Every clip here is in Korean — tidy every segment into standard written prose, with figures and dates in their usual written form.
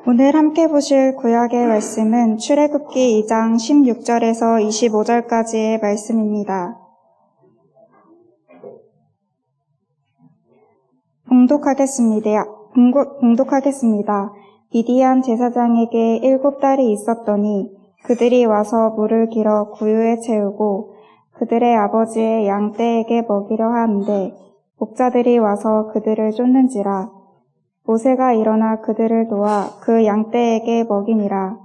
오늘 함께 보실 구약의 말씀은 출애굽기 2장 16절에서 25절까지의 말씀입니다. 봉독하겠습니다. 미디안 제사장에게 7딸이 있었더니 그들이 와서 물을 길어 구유에 채우고 그들의 아버지의 양떼에게 먹이려 하는데 목자들이 와서 그들을 쫓는지라. 모세가 일어나 그들을 도와 그 양떼에게 먹이니라.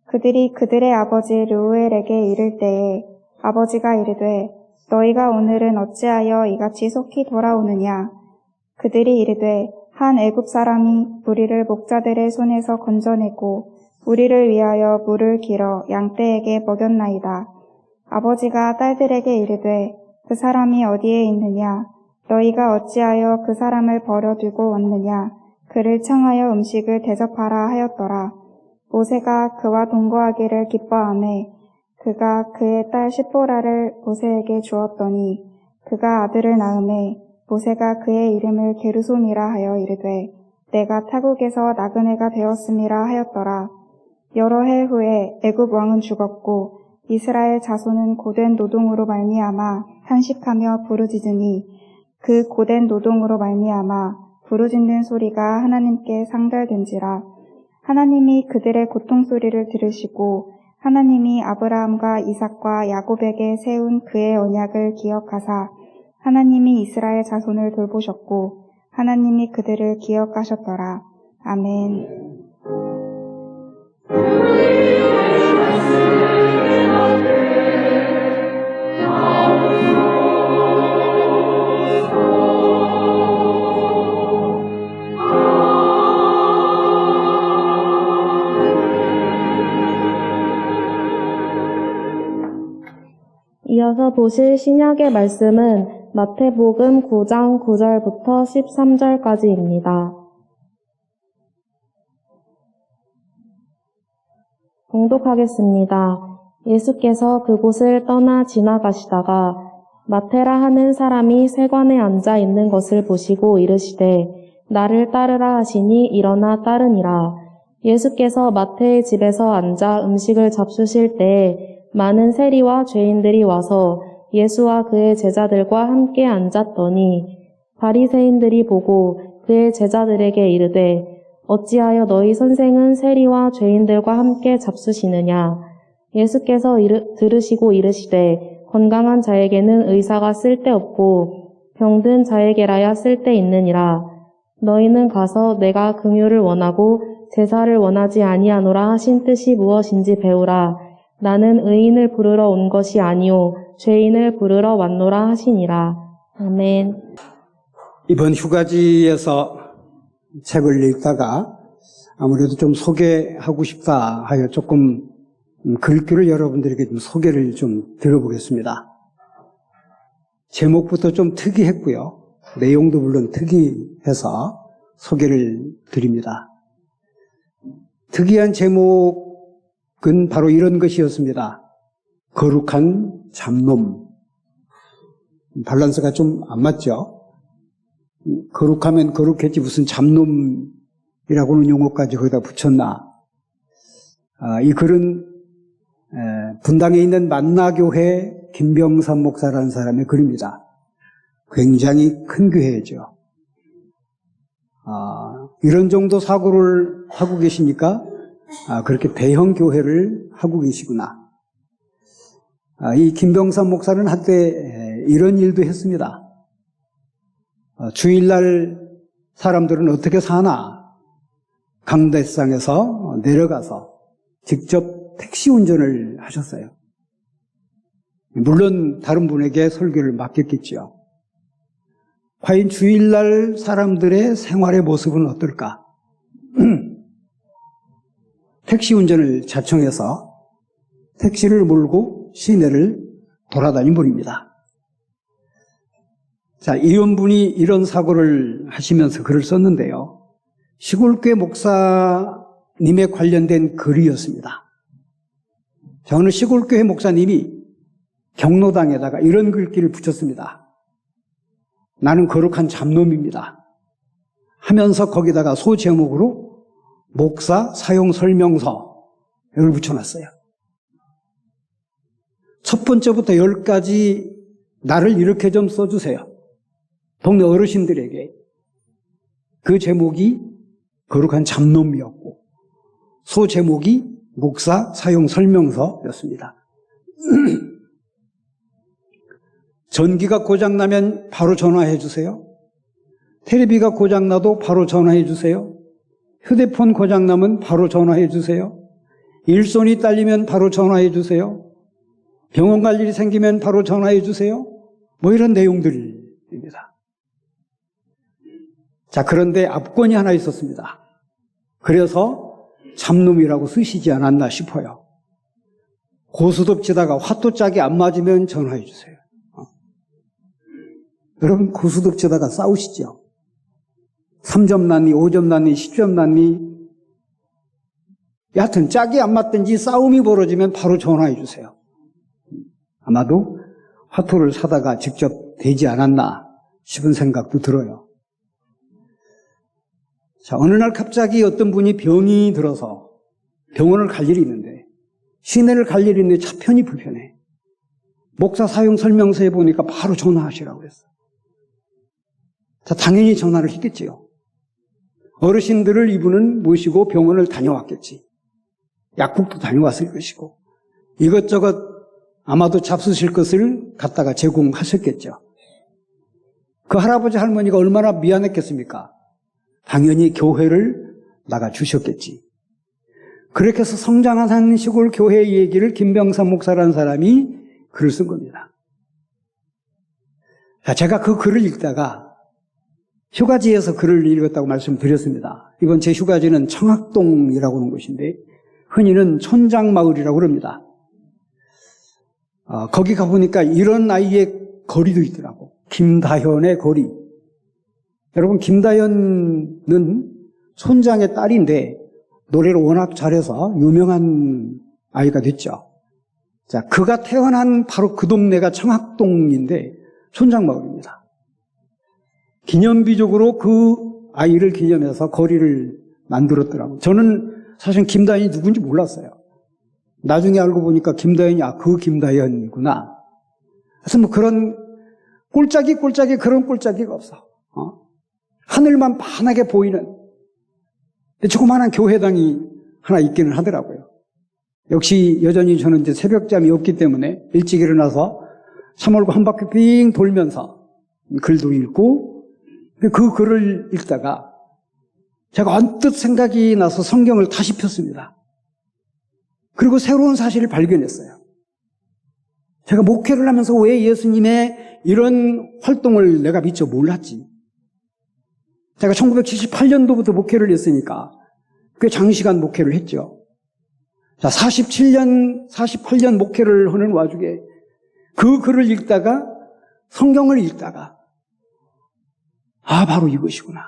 그들이 그들의 아버지 르우엘에게 이를 때에 아버지가 이르되 너희가 오늘은 어찌하여 이같이 속히 돌아오느냐. 그들이 이르되 한 애굽 사람이 우리를 목자들의 손에서 건져내고 우리를 위하여 물을 길어 양떼에게 먹였나이다. 아버지가 딸들에게 이르되 그 사람이 어디에 있느냐. 너희가 어찌하여 그 사람을 버려두고 왔느냐. 그를 청하여 음식을 대접하라 하였더라. 모세가 그와 동거하기를 기뻐하매 그가 그의 딸 십보라를 모세에게 주었더니 그가 아들을 낳음에 모세가 그의 이름을 게르솜이라 하여 이르되 내가 타국에서 나그네가 되었음이라 하였더라. 여러 해 후에 애굽 왕은 죽었고 이스라엘 자손은 고된 노동으로 말미암아 탄식하며 부르짖으니 그 고된 노동으로 말미암아 부르짖는 소리가 하나님께 상달된지라. 하나님이 그들의 고통소리를 들으시고 하나님이 아브라함과 이삭과 야곱에게 세운 그의 언약을 기억하사 하나님이 이스라엘 자손을 돌보셨고 하나님이 그들을 기억하셨더라. 아멘. 이어서 보실 신약의 말씀은 마태복음 9장 9절부터 13절까지입니다. 봉독하겠습니다. 예수께서 그곳을 떠나 지나가시다가 마테라 하는 사람이 세관에 앉아 있는 것을 보시고 이르시되 나를 따르라 하시니 일어나 따르니라. 예수께서 마태의 집에서 앉아 음식을 잡수실 때에 많은 세리와 죄인들이 와서 예수와 그의 제자들과 함께 앉았더니 바리새인들이 보고 그의 제자들에게 이르되 어찌하여 너희 선생은 세리와 죄인들과 함께 잡수시느냐. 예수께서 들으시고 이르시되 건강한 자에게는 의사가 쓸데없고 병든 자에게라야 쓸데있느니라. 너희는 가서 내가 긍휼을 원하고 제사를 원하지 아니하노라 하신 뜻이 무엇인지 배우라. 나는 의인을 부르러 온 것이 아니요 죄인을 부르러 왔노라 하시니라. 아멘. 이번 휴가지에서 책을 읽다가 아무래도 좀 소개하고 싶다 하여 조금 글귀를 여러분들에게 좀 소개를 좀 드려보겠습니다. 제목부터 좀 특이했고요. 내용도 물론 특이해서 소개를 드립니다. 특이한 제목은 바로 이런 것이었습니다. 거룩한 잡놈. 밸런스가 좀 안 맞죠? 거룩하면 거룩했지 무슨 잡놈이라고는 용어까지 거기다 붙였나. 이 글은 분당에 있는 만나교회 김병삼 목사라는 사람의 글입니다. 굉장히 큰 교회죠. 이런 정도 사고를 하고 계십니까? 그렇게 대형 교회를 하고 계시구나. 이 김병삼 목사는 한때 이런 일도 했습니다. 주일날 사람들은 어떻게 사나? 강대상에서 내려가서 직접 택시 운전을 하셨어요. 물론 다른 분에게 설교를 맡겼겠죠. 과연 주일날 사람들의 생활의 모습은 어떨까? 택시 운전을 자청해서 택시를 몰고 시내를 돌아다닌 분입니다. 자, 이런 분이 이런 사고를 하시면서 글을 썼는데요. 시골교회 목사님에 관련된 글이었습니다. 자, 어느 시골교회 목사님이 경로당에다가 이런 글귀를 붙였습니다. 나는 거룩한 잡놈입니다. 하면서 거기다가 소제목으로 목사 사용 설명서를 붙여놨어요. 첫 번째부터 10가지 나를 이렇게 좀 써주세요. 동네 어르신들에게. 그 제목이 거룩한 잡놈이었고 소 제목이 목사 사용 설명서였습니다. 전기가 고장나면 바로 전화해 주세요. 텔레비가 고장나도 바로 전화해 주세요. 휴대폰 고장나면 바로 전화해 주세요. 일손이 딸리면 바로 전화해 주세요. 병원 갈 일이 생기면 바로 전화해 주세요. 뭐 이런 내용들입니다. 자, 그런데 압권이 하나 있었습니다. 그래서 잡놈이라고 쓰시지 않았나 싶어요. 고스톱 치다가 화토 짝이 안 맞으면 전화해 주세요. 여러분 고스톱 치다가 싸우시죠? 3점 났니 5점 났니 10점 났니 여하튼 짝이 안 맞든지 싸움이 벌어지면 바로 전화해 주세요. 아마도 화토를 사다가 직접 대지 않았나 싶은 생각도 들어요. 자, 어느 날 갑자기 어떤 분이 병이 들어서 병원을 갈 일이 있는데 시내를 갈 일이 있는데 차편이 불편해. 목사 사용 설명서에 보니까 바로 전화하시라고 그랬어요. 자, 당연히 전화를 했겠지요. 어르신들을 이분은 모시고 병원을 다녀왔겠지. 약국도 다녀왔을 것이고 이것저것 아마도 잡수실 것을 갖다가 제공하셨겠죠. 그 할아버지 할머니가 얼마나 미안했겠습니까? 당연히 교회를 나가주셨겠지. 그렇게 해서 성장한 시골 교회 얘기를 김병삼 목사라는 사람이 글을 쓴 겁니다. 자, 제가 그 글을 읽다가 휴가지에서 글을 읽었다고 말씀드렸습니다. 이번 제 휴가지는 청학동이라고 하는 곳인데 흔히는 촌장마을이라고 합니다. 거기 가보니까 이런 아이의 거리도 있더라고. 김다현의 거리. 여러분 김다현은 촌장의 딸인데 노래를 워낙 잘해서 유명한 아이가 됐죠. 자, 그가 태어난 바로 그 동네가 청학동인데 촌장마을입니다. 기념비적으로 그 아이를 기념해서 거리를 만들었더라고요. 저는 사실 김다현이 누군지 몰랐어요. 나중에 알고 보니까 김다현이 그 김다현이구나. 그래서 뭐 그런 꼴짝이 그런 꼴짝이가 없어. 하늘만 환하게 보이는 조그마한 교회당이 하나 있기는 하더라고요. 역시 여전히 저는 이제 새벽잠이 없기 때문에 일찍 일어나서 참월고 한 바퀴 빙 돌면서 글도 읽고 그 글을 읽다가 제가 언뜻 생각이 나서 성경을 다시 폈습니다. 그리고 새로운 사실을 발견했어요. 제가 목회를 하면서 왜 예수님의 이런 활동을 내가 미처 몰랐지? 제가 1978년도부터 목회를 했으니까 꽤 장시간 목회를 했죠. 자, 48년 목회를 하는 와중에 그 글을 읽다가 성경을 읽다가 바로 이것이구나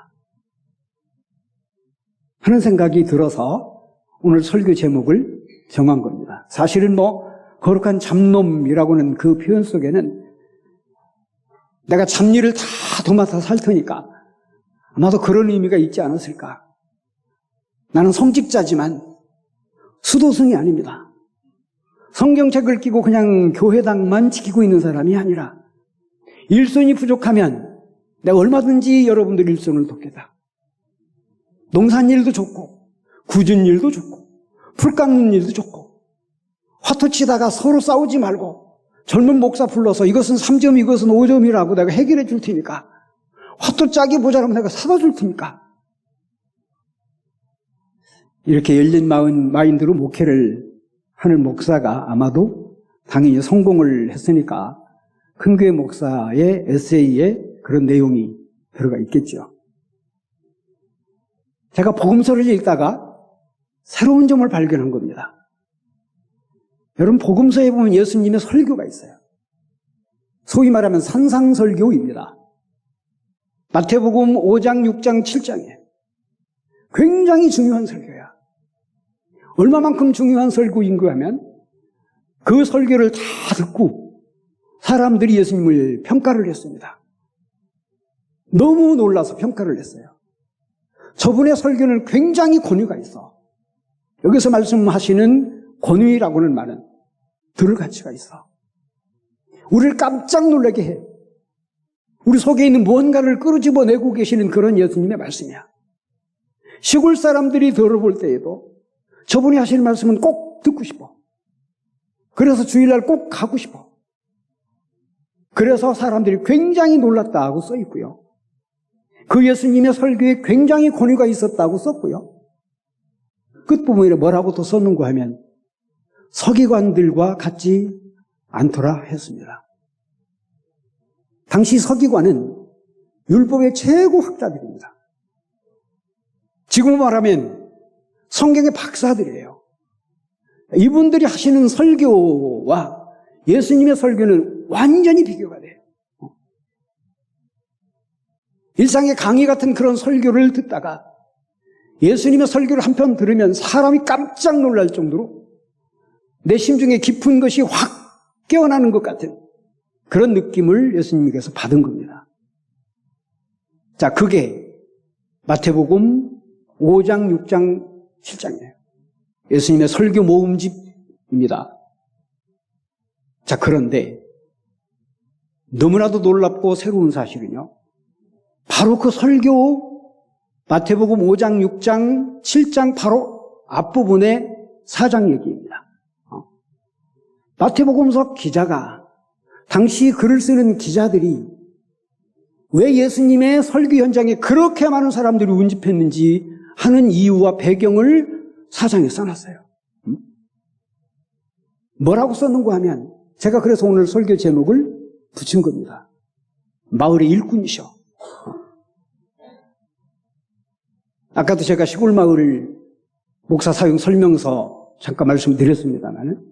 하는 생각이 들어서 오늘 설교 제목을 정한 겁니다. 사실은 거룩한 잡놈이라고는 그 표현 속에는 내가 잡일을 다 도맡아 살 테니까 아마도 그런 의미가 있지 않았을까. 나는 성직자지만 수도승이 아닙니다. 성경책을 끼고 그냥 교회당만 지키고 있는 사람이 아니라 일손이 부족하면 내가 얼마든지 여러분들 일손을 돕겠다. 농산일도 좋고 굳은 일도 좋고 풀 깎는 일도 좋고 화투 치다가 서로 싸우지 말고 젊은 목사 불러서 이것은 3점 이것은 5점이라고 내가 해결해 줄 테니까 화투 짝이 모자라면 내가 사다 줄 테니까 이렇게 열린 마인드로 목회를 하는 목사가 아마도 당연히 성공을 했으니까 큰교회 목사의 에세이에 그런 내용이 들어가 있겠죠. 제가 복음서를 읽다가 새로운 점을 발견한 겁니다. 여러분 복음서에 보면 예수님의 설교가 있어요. 소위 말하면 산상설교입니다. 마태복음 5장, 6장, 7장에 굉장히 중요한 설교야. 얼마만큼 중요한 설교인가 하면 그 설교를 다 듣고 사람들이 예수님을 평가를 했습니다. 너무 놀라서 평가를 했어요. 저분의 설교는 굉장히 권위가 있어. 여기서 말씀하시는 권위라고는 말은 들을 가치가 있어. 우리를 깜짝 놀라게 해. 우리 속에 있는 무언가를 끌어집어내고 계시는 그런 예수님의 말씀이야. 시골 사람들이 들어볼 때에도 저분이 하시는 말씀은 꼭 듣고 싶어. 그래서 주일날 꼭 가고 싶어. 그래서 사람들이 굉장히 놀랐다고 써 있고요. 그 예수님의 설교에 굉장히 권위가 있었다고 썼고요. 끝부분에 뭐라고 또 썼는가 하면 서기관들과 같지 않더라 했습니다. 당시 서기관은 율법의 최고 학자들입니다. 지금 말하면 성경의 박사들이에요. 이분들이 하시는 설교와 예수님의 설교는 완전히 비교가 돼요. 일상의 강의 같은 그런 설교를 듣다가 예수님의 설교를 한편 들으면 사람이 깜짝 놀랄 정도로 내 심중에 깊은 것이 확 깨어나는 것 같은 그런 느낌을 예수님께서 받은 겁니다. 자, 그게 마태복음 5장, 6장, 7장이에요. 예수님의 설교 모음집입니다. 자, 그런데 너무나도 놀랍고 새로운 사실은요. 바로 그 설교 마태복음 5장, 6장, 7장 바로 앞부분의 4장 얘기입니다. 마태복음서 기자가 당시 글을 쓰는 기자들이 왜 예수님의 설교 현장에 그렇게 많은 사람들이 운집했는지 하는 이유와 배경을 4장에 써놨어요. 뭐라고 썼는가 하면 제가 그래서 오늘 설교 제목을 붙인 겁니다. 마을의 일꾼이셔. 아까도 제가 시골 마을 목사 사용 설명서 잠깐 말씀드렸습니다만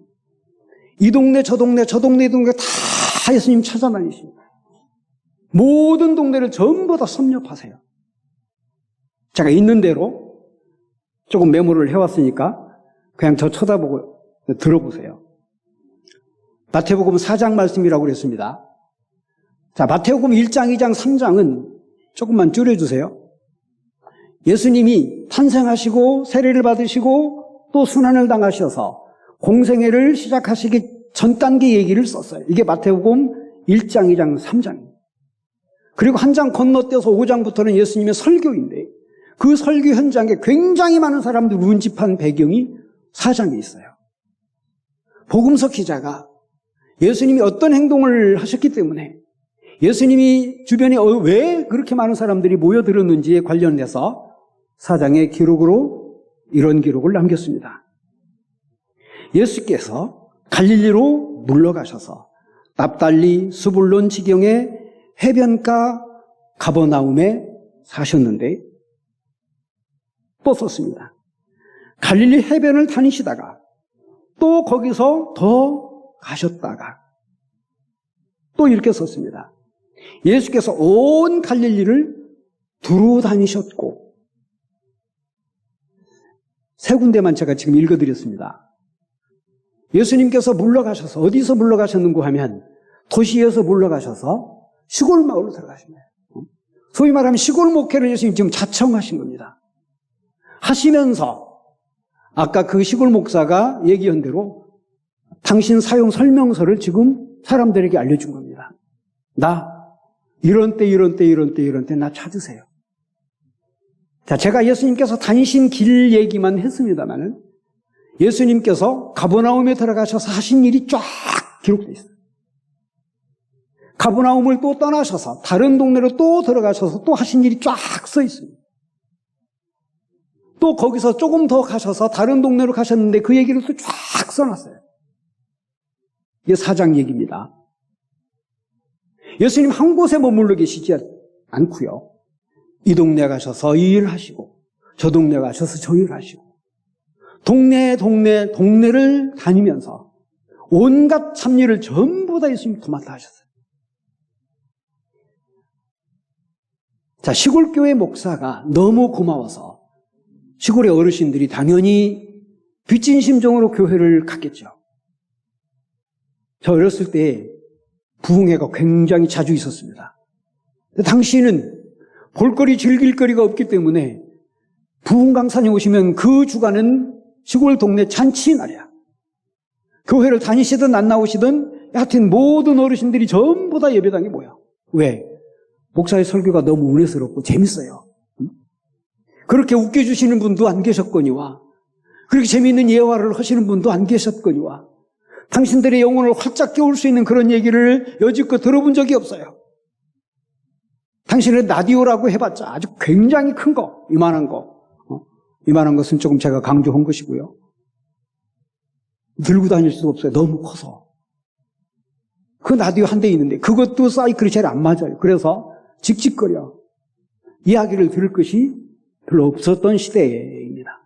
이 동네 저 동네 저 동네 이 동네 다 예수님 찾아다니십니다. 모든 동네를 전부 다 섭렵하세요. 제가 있는 대로 조금 메모를 해왔으니까 그냥 저 쳐다보고 들어보세요. 마태복음 4장 말씀이라고 그랬습니다. 자, 마태복음 1장, 2장, 3장은 조금만 줄여주세요. 예수님이 탄생하시고 세례를 받으시고 또 순환을 당하셔서 공생애를 시작하시기 전 단계 얘기를 썼어요. 이게 마태복음 1장, 2장, 3장입니다. 그리고 한 장 건너뛰어서 5장부터는 예수님의 설교인데 그 설교 현장에 굉장히 많은 사람들이 운집한 배경이 4장에 있어요. 복음서 기자가 예수님이 어떤 행동을 하셨기 때문에 예수님이 주변에 왜 그렇게 많은 사람들이 모여들었는지에 관련해서 4장의 기록으로 이런 기록을 남겼습니다. 예수께서 갈릴리로 물러가셔서 납달리 스불론 지경의 해변가 가버나움에 사셨는데 또 썼습니다. 갈릴리 해변을 다니시다가 또 거기서 더 가셨다가 또 이렇게 썼습니다. 예수께서 온 갈릴리를 두루 다니셨고 세 군데만 제가 지금 읽어드렸습니다. 예수님께서 물러가셔서 어디서 물러가셨는고 하면 도시에서 물러가셔서 시골 마을로 들어가신 거예요. 소위 말하면 시골 목회를 예수님 지금 자청하신 겁니다. 하시면서 아까 그 시골 목사가 얘기한 대로 당신 사용 설명서를 지금 사람들에게 알려준 겁니다. 나 이런 때 나 찾으세요. 자, 제가 예수님께서 다니신 길 얘기만 했습니다만은 예수님께서 가버나움에 들어가셔서 하신 일이 쫙 기록되어 있어요. 가버나움을 또 떠나셔서 다른 동네로 또 들어가셔서 또 하신 일이 쫙 써 있습니다. 또 거기서 조금 더 가셔서 다른 동네로 가셨는데 그 얘기를 또 쫙 써놨어요. 이게 4장 얘기입니다. 예수님 한 곳에 머물러 계시지 않고요. 이 동네 가셔서 이 일을 하시고 저 동네 가셔서 저 일을 하시고 동네를 다니면서 온갖 참일을 전부 다 예수님이 도맡아 하셨어요. 자, 시골교회 목사가 너무 고마워서 시골의 어르신들이 당연히 빚진 심정으로 교회를 갔겠죠. 저 어렸을 때 부흥회가 굉장히 자주 있었습니다. 당시에는 볼거리 즐길 거리가 없기 때문에 부흥강산에 오시면 그 주간은 시골 동네 잔치날이야. 교회를 다니시든 안 나오시든 하여튼 모든 어르신들이 전부 다 예배당에 모여. 왜? 목사의 설교가 너무 은혜스럽고 재밌어요. 그렇게 웃겨주시는 분도 안 계셨거니와 그렇게 재미있는 예화를 하시는 분도 안 계셨거니와 당신들의 영혼을 활짝 깨울 수 있는 그런 얘기를 여지껏 들어본 적이 없어요. 당신은 라디오라고 해봤자 아주 굉장히 큰 거, 이만한 거. 이만한 것은 조금 제가 강조한 것이고요. 들고 다닐 수도 없어요. 너무 커서. 그 라디오 한 대 있는데 그것도 사이클이 제일 안 맞아요. 그래서 직직거려. 이야기를 들을 것이 별로 없었던 시대입니다.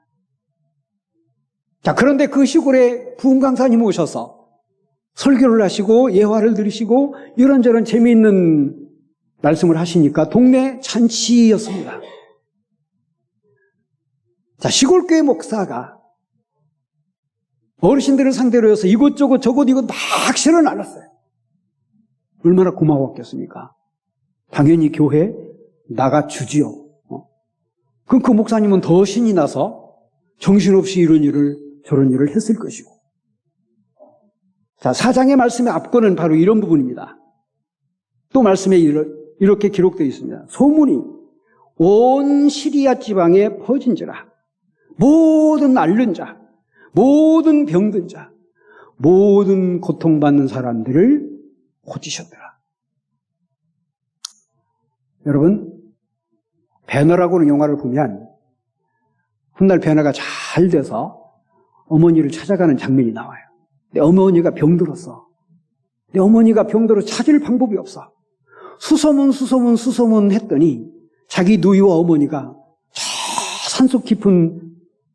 자, 그런데 그 시골에 부흥강사님 오셔서 설교를 하시고 예화를 들으시고 이런저런 재미있는 말씀을 하시니까 동네 잔치였습니다. 자, 시골교회 목사가 어르신들을 상대로 해서 이것저것 저것 이거 낚시를 나눴어요. 얼마나 고마웠겠습니까? 당연히 교회 나가주지요. 그럼 그 목사님은 더 신이 나서 정신없이 이런 일을 저런 일을 했을 것이고. 자, 4장의 말씀의 앞권은 바로 이런 부분입니다. 또 말씀에 이렇게 기록되어 있습니다. 소문이 온 시리아 지방에 퍼진지라 모든 앓는 자, 모든 병든 자, 모든 고통받는 사람들을 고치셨더라. 여러분, 배너라고는 영화를 보면 훗날 배너가 잘 돼서 어머니를 찾아가는 장면이 나와요. 근데 어머니가 병들었어. 근데 어머니가 병들어 찾을 방법이 없어. 수소문 했더니 자기 누이와 어머니가 저 산속 깊은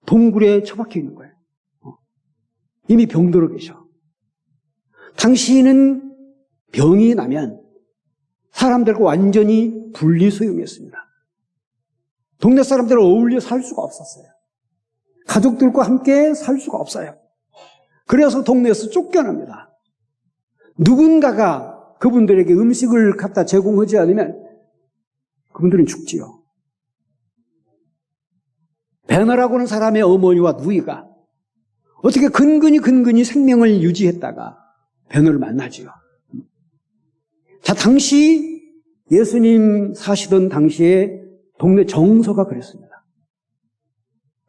동굴에 처박혀 있는 거예요. 이미 병들어 계셔. 당신은 병이 나면 사람들과 완전히 분리수용했습니다. 동네 사람들과 어울려 살 수가 없었어요. 가족들과 함께 살 수가 없어요. 그래서 동네에서 쫓겨납니다. 누군가가 그분들에게 음식을 갖다 제공하지 않으면 그분들은 죽지요. 베너라고 하는 사람의 어머니와 누이가 어떻게 근근히 생명을 유지했다가 베너를 만나지요. 자, 당시 예수님 사시던 당시에 동네 정서가 그랬습니다.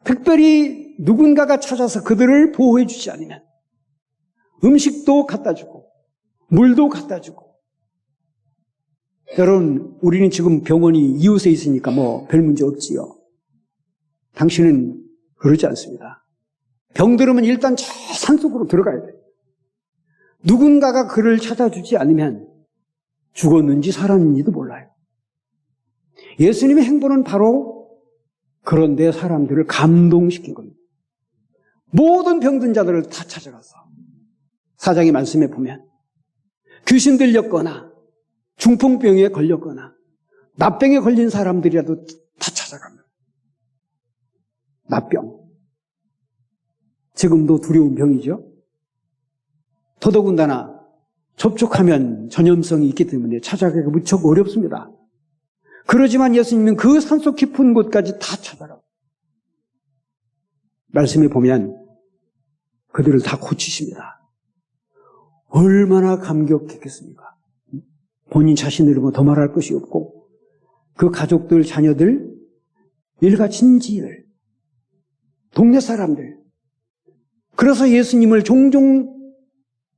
특별히 누군가가 찾아서 그들을 보호해 주지 않으면 음식도 갖다 주고 물도 갖다 주고. 여러분, 우리는 지금 병원이 이웃에 있으니까 뭐 별 문제 없지요. 당신은 그러지 않습니다. 병들으면 일단 저 산속으로 들어가야 돼요. 누군가가 그를 찾아주지 않으면 죽었는지 살았는지도 몰라요. 예수님의 행보는 바로 그런데 사람들을 감동시킨 겁니다. 모든 병든 자들을 다 찾아가서 사장의 말씀에 보면 귀신 들렸거나 중풍병에 걸렸거나 납병에 걸린 사람들이라도 다 찾아갑니다. 납병. 지금도 두려운 병이죠. 더더군다나 접촉하면 전염성이 있기 때문에 찾아가기가 무척 어렵습니다. 그러지만 예수님은 그 산속 깊은 곳까지 다 찾아가고 말씀에 보면 그들을 다 고치십니다. 얼마나 감격했겠습니까? 본인 자신으로 더 말할 것이 없고 그 가족들, 자녀들, 일가친지들, 동네 사람들. 그래서 예수님을 종종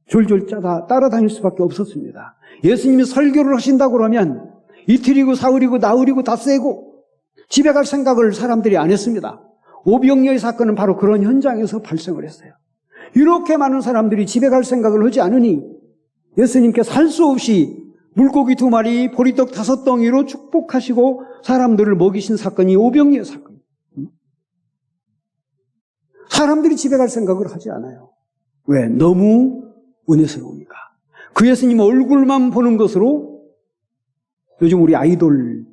졸졸 따라다닐 수밖에 없었습니다. 예수님이 설교를 하신다고 그러면 이틀이고 사흘이고 나흘이고 다 쎄고 집에 갈 생각을 사람들이 안 했습니다. 오병이어의 사건은 바로 그런 현장에서 발생을 했어요. 이렇게 많은 사람들이 집에 갈 생각을 하지 않으니 예수님께서 할 수 없이 물고기 2마리, 보리떡 5덩이로 축복하시고 사람들을 먹이신 사건이 오병이어 사건입니다. 사람들이 집에 갈 생각을 하지 않아요. 왜? 너무 은혜스러우니까. 그 예수님 얼굴만 보는 것으로 요즘 우리 아이돌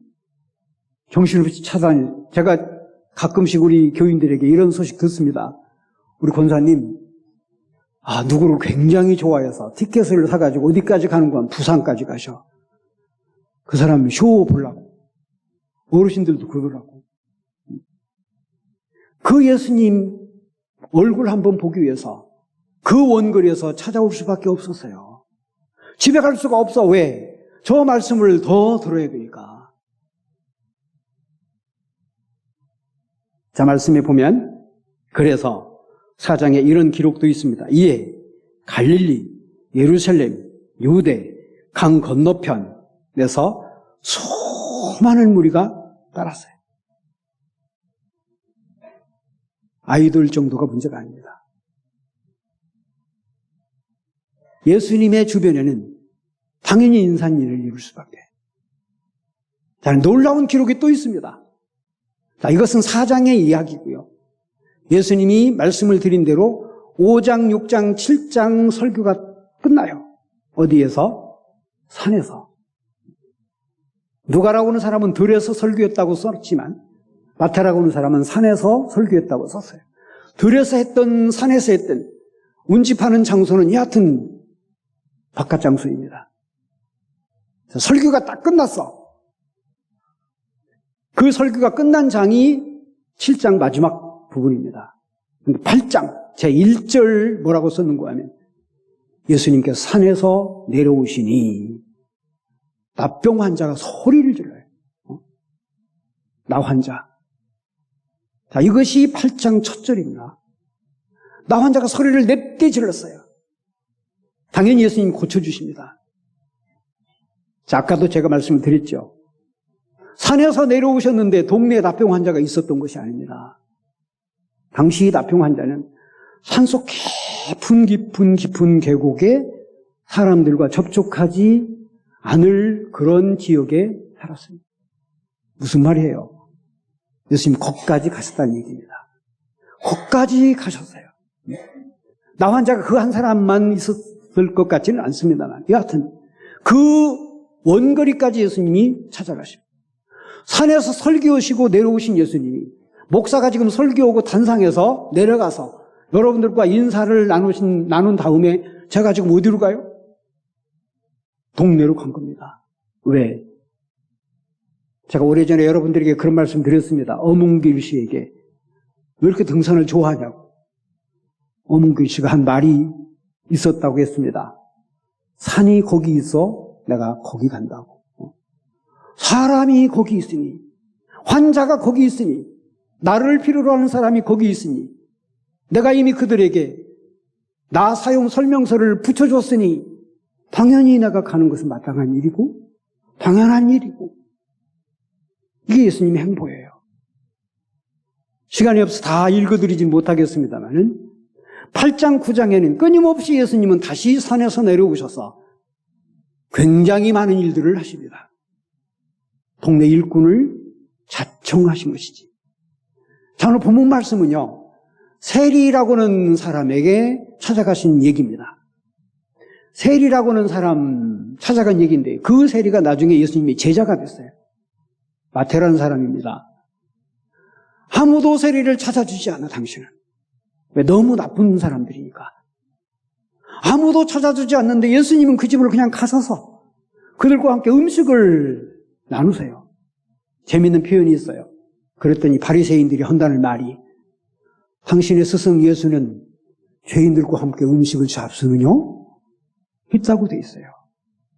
정신없이 찾아다니. 제가 가끔씩 우리 교인들에게 이런 소식 듣습니다. 우리 권사님, 누구를 굉장히 좋아해서 티켓을 사가지고 어디까지 가는 건 부산까지 가셔. 그 사람 쇼 보려고. 어르신들도 그러더라고. 그 예수님 얼굴 한번 보기 위해서 그 원거리에서 찾아올 수밖에 없었어요. 집에 갈 수가 없어. 왜? 저 말씀을 더 들어야 되니까. 자, 말씀에 보면 그래서 4장에 이런 기록도 있습니다. 이에 갈릴리, 예루살렘, 유대, 강 건너편에서 수많은 무리가 따랐어요. 아이돌 정도가 문제가 아닙니다. 예수님의 주변에는 당연히 인산일을 이룰 수밖에. 자, 놀라운 기록이 또 있습니다. 자, 이것은 4장의 이야기고요. 예수님이 말씀을 드린 대로 5장, 6장, 7장 설교가 끝나요. 어디에서? 산에서. 누가라고 하는 사람은 들에서 설교했다고 썼지만 마태라고 하는 사람은 산에서 설교했다고 썼어요. 들에서 했던, 산에서 했던, 운집하는 장소는 여하튼 바깥 장소입니다. 설교가 딱 끝났어. 그 설교가 끝난 장이 7장 마지막 부분입니다. 근데 8장 제1절 뭐라고 썼는가 하면 예수님께서 산에서 내려오시니 나병 환자가 소리를 질러요. 나 환자. 자, 이것이 8장 첫 절입니다. 나 환자가 소리를 냅대 질렀어요. 당연히 예수님 고쳐주십니다. 자, 아까도 제가 말씀을 드렸죠. 산에서 내려오셨는데 동네에 나병 환자가 있었던 것이 아닙니다. 당시 나병 환자는 산속 깊은 계곡에 사람들과 접촉하지 않을 그런 지역에 살았습니다. 무슨 말이에요? 예수님 거기까지 가셨다는 얘기입니다. 거기까지 가셨어요. 나 환자가 그 한 사람만 있었을 것 같지는 않습니다만 여하튼 그 원거리까지 예수님이 찾아가십니다. 산에서 설교하시고 내려오신 예수님이 목사가 지금 설교하고 단상에서 내려가서 여러분들과 인사를 나눈 다음에 제가 지금 어디로 가요? 동네로 간 겁니다. 왜? 제가 오래전에 여러분들에게 그런 말씀 드렸습니다. 어문길 씨에게 왜 이렇게 등산을 좋아하냐고. 어문길 씨가 한 말이 있었다고 했습니다. 산이 거기 있어 내가 거기 간다고. 사람이 거기 있으니, 환자가 거기 있으니, 나를 필요로 하는 사람이 거기 있으니 내가 이미 그들에게 나 사용 설명서를 붙여줬으니 당연히 내가 가는 것은 마땅한 일이고 당연한 일이고 이게 예수님의 행보예요. 시간이 없어 다 읽어드리진 못하겠습니다만은 8장 9장에는 끊임없이 예수님은 다시 산에서 내려오셔서 굉장히 많은 일들을 하십니다. 동네 일꾼을 자청하신 것이지. 자, 오늘 본문 말씀은요, 세리라고 하는 사람에게 찾아가신 얘기입니다. 세리라고 하는 사람 찾아간 얘기인데 그 세리가 나중에 예수님의 제자가 됐어요. 마태라는 사람입니다. 아무도 세리를 찾아주지 않아, 당신은. 왜? 너무 나쁜 사람들이니까. 아무도 찾아주지 않는데 예수님은 그 집으로 그냥 가셔서 그들과 함께 음식을 나누세요. 재밌는 표현이 있어요. 그랬더니 바리새인들이 한다는 말이 당신의 스승 예수는 죄인들과 함께 음식을 잡수느뇨? 있다고 돼 있어요.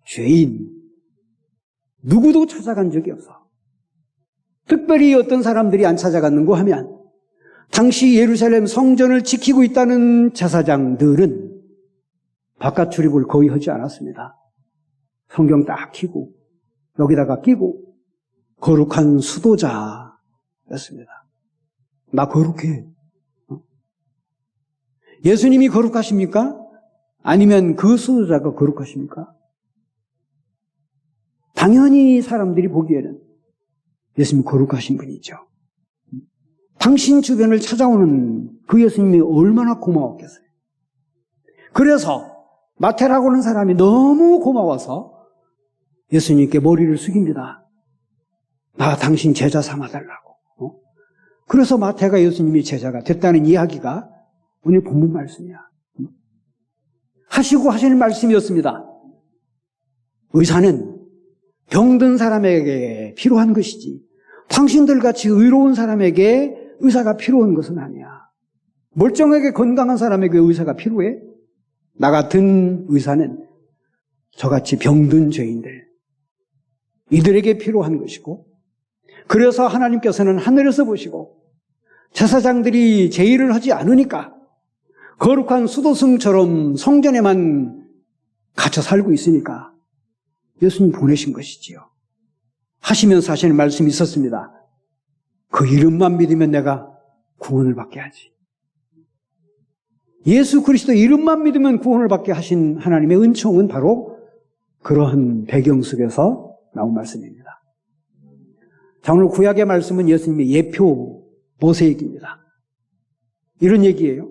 죄인. 누구도 찾아간 적이 없어. 특별히 어떤 사람들이 안 찾아갔는고 하면 당시 예루살렘 성전을 지키고 있다는 제사장들은 바깥 출입을 거의 하지 않았습니다. 성경 딱 켜고 여기다가 끼고 거룩한 수도자였습니다. 나 거룩해. 예수님이 거룩하십니까? 아니면 그 수도자가 거룩하십니까? 당연히 사람들이 보기에는 예수님이 거룩하신 분이죠. 당신 주변을 찾아오는 그 예수님이 얼마나 고마웠겠어요. 그래서 마태라고 하는 사람이 너무 고마워서 예수님께 머리를 숙입니다. 나 당신 제자 삼아달라고. 그래서 마태가 예수님이 제자가 됐다는 이야기가 오늘 본문 말씀이야. 하시고 하시는 말씀이었습니다. 의사는 병든 사람에게 필요한 것이지 당신들 같이 의로운 사람에게 의사가 필요한 것은 아니야. 멀쩡하게 건강한 사람에게 의사가 필요해? 나 같은 의사는 저같이 병든 죄인들, 이들에게 필요한 것이고, 그래서 하나님께서는 하늘에서 보시고 제사장들이 제의를 하지 않으니까 거룩한 수도승처럼 성전에만 갇혀 살고 있으니까 예수님 보내신 것이지요. 하시면서 하시는 말씀이 있었습니다. 그 이름만 믿으면 내가 구원을 받게 하지. 예수 그리스도 이름만 믿으면 구원을 받게 하신 하나님의 은총은 바로 그러한 배경 속에서 나온 말씀입니다. 자, 오늘 구약의 말씀은 예수님의 예표 모세 얘기입니다. 이런 얘기예요.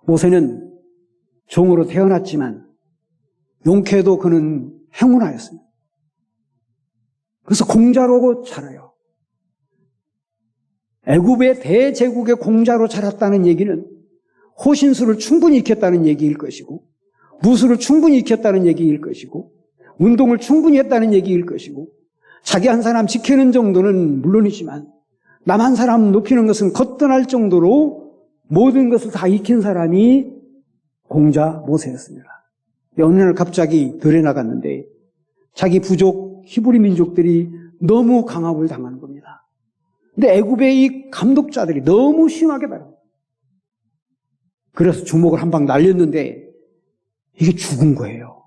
모세는 종으로 태어났지만 용케도 그는 행운아였습니다. 그래서 공자로 자라요. 애굽의 대제국의 공자로 자랐다는 얘기는 호신술을 충분히 익혔다는 얘기일 것이고, 무술을 충분히 익혔다는 얘기일 것이고, 운동을 충분히 했다는 얘기일 것이고, 자기 한 사람 지키는 정도는 물론이지만 남 한 사람 높이는 것은 거뜬할 정도로 모든 것을 다 익힌 사람이 공자 모세였습니다. 어느 날 갑자기 들에 나갔는데 자기 부족 히브리 민족들이 너무 강압을 당하는 겁니다. 근데 애굽의 이 감독자들이 너무 심하게 다릅니다. 그래서 주먹을 한 방 날렸는데 이게 죽은 거예요.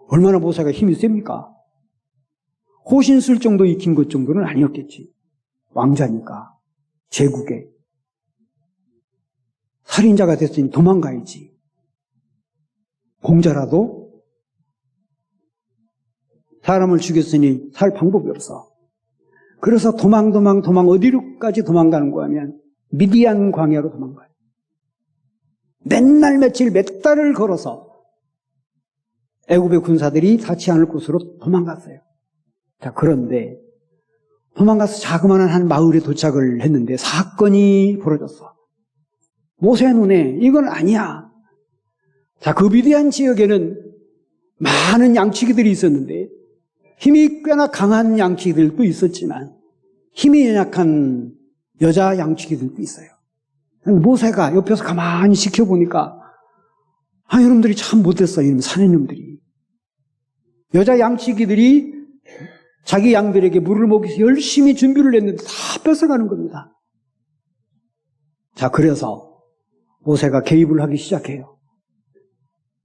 얼마나 모세가 힘이 셉니까? 호신술 정도 익힌 것 정도는 아니었겠지. 왕자니까. 제국에. 살인자가 됐으니 도망가야지. 공자라도 사람을 죽였으니 살 방법이 없어. 그래서 도망 어디로까지 도망가는 거 하면 미디안 광야로 도망가요. 맨날 며칠 몇 달을 걸어서 애굽의 군사들이 닿지 않을 곳으로 도망갔어요. 자, 그런데 도망가서 자그마한 한 마을에 도착을 했는데 사건이 벌어졌어. 모세 눈에 이건 아니야. 자, 그 미디안 지역에는 많은 양치기들이 있었는데 힘이 꽤나 강한 양치기들도 있었지만 힘이 연약한 여자 양치기들도 있어요. 모세가 옆에서 가만히 지켜보니까 여러분들이 참 못됐어요. 이놈 사내놈들이. 여자 양치기들이 자기 양들에게 물을 먹기 위해서 열심히 준비를 했는데 다 뺏어가는 겁니다. 자, 그래서 모세가 개입을 하기 시작해요.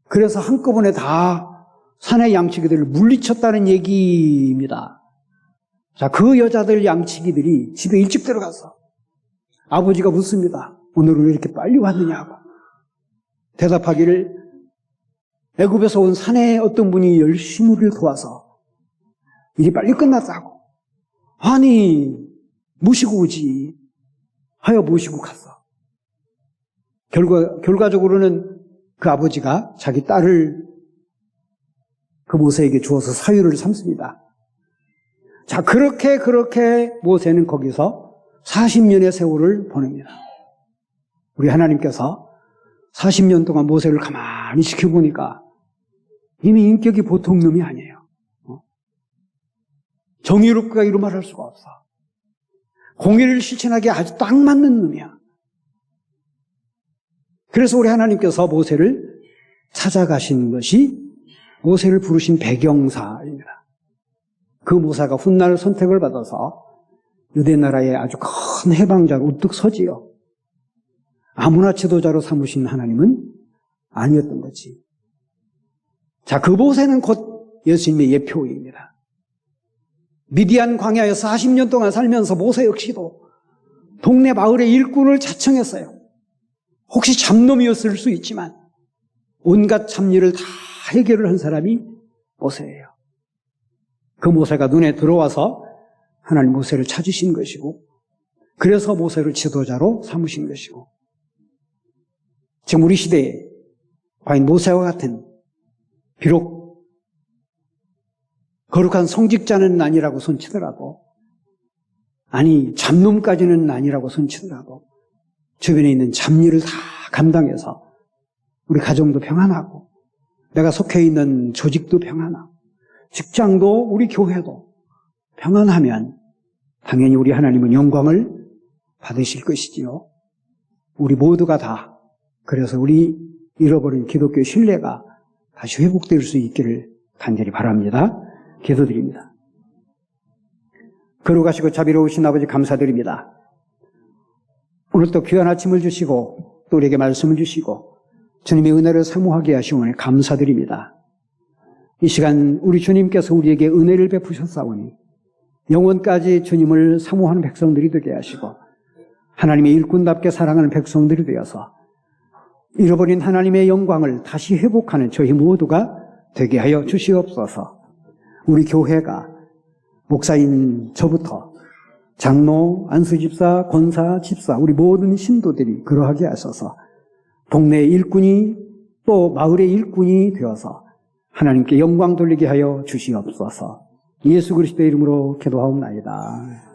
그래서 한꺼번에 다 사내 양치기들을 물리쳤다는 얘기입니다. 자, 그 여자들 양치기들이 집에 일찍 들어가서 아버지가 묻습니다. 오늘은 왜 이렇게 빨리 왔느냐고. 대답하기를 애굽에서 온 사내의 어떤 분이 열심히를 도와서 일이 빨리 끝났다고. 아니, 모시고 오지 하여 모시고 갔어. 결과적으로는 그 아버지가 자기 딸을 그 모세에게 주어서 사유를 삼습니다. 자, 그렇게 모세는 거기서 40년의 세월을 보냅니다. 우리 하나님께서 40년 동안 모세를 가만히 지켜보니까 이미 인격이 보통 놈이 아니에요. 정의롭고 이루 말할 수가 없어. 공의를 실천하기에 아주 딱 맞는 놈이야. 그래서 우리 하나님께서 모세를 찾아가신 것이 모세를 부르신 배경사입니다. 그 모세가 훗날 선택을 받아서 유대 나라의 아주 큰 해방자로 우뚝 서지요. 아무나 지도자로 삼으신 하나님은 아니었던 거지. 자, 그 모세는 곧 예수님의 예표입니다. 미디안 광야에서 40년 동안 살면서 모세 역시도 동네 마을의 일꾼을 자청했어요. 혹시 잡놈이었을 수 있지만 온갖 잡일을 다 해결을 한 사람이 모세예요. 그 모세가 눈에 들어와서 하나님 모세를 찾으신 것이고, 그래서 모세를 지도자로 삼으신 것이고, 지금 우리 시대에 과연 모세와 같은, 비록 거룩한 성직자는 아니라고 손치더라도, 아니 잡놈까지는 아니라고 손치더라도 주변에 있는 잡일을 다 감당해서 우리 가정도 평안하고 내가 속해 있는 조직도 평안하고 직장도 우리 교회도 평안하면 당연히 우리 하나님은 영광을 받으실 것이지요. 우리 모두가 다 그래서 우리 잃어버린 기독교 신뢰가 다시 회복될 수 있기를 간절히 바랍니다. 기도드립니다. 거룩하시고 자비로우신 아버지 감사드립니다. 오늘 또 귀한 아침을 주시고 또 우리에게 말씀을 주시고 주님의 은혜를 사모하게 하시오니 감사드립니다. 이 시간 우리 주님께서 우리에게 은혜를 베푸셨사오니 영원까지 주님을 사모하는 백성들이 되게 하시고 하나님의 일꾼답게 사랑하는 백성들이 되어서 잃어버린 하나님의 영광을 다시 회복하는 저희 모두가 되게 하여 주시옵소서. 우리 교회가 목사인 저부터 장로, 안수집사, 권사, 집사 우리 모든 신도들이 그러하게 하셔서 동네의 일꾼이 또 마을의 일꾼이 되어서 하나님께 영광 돌리게 하여 주시옵소서. 예수 그리스도의 이름으로 기도하옵나이다.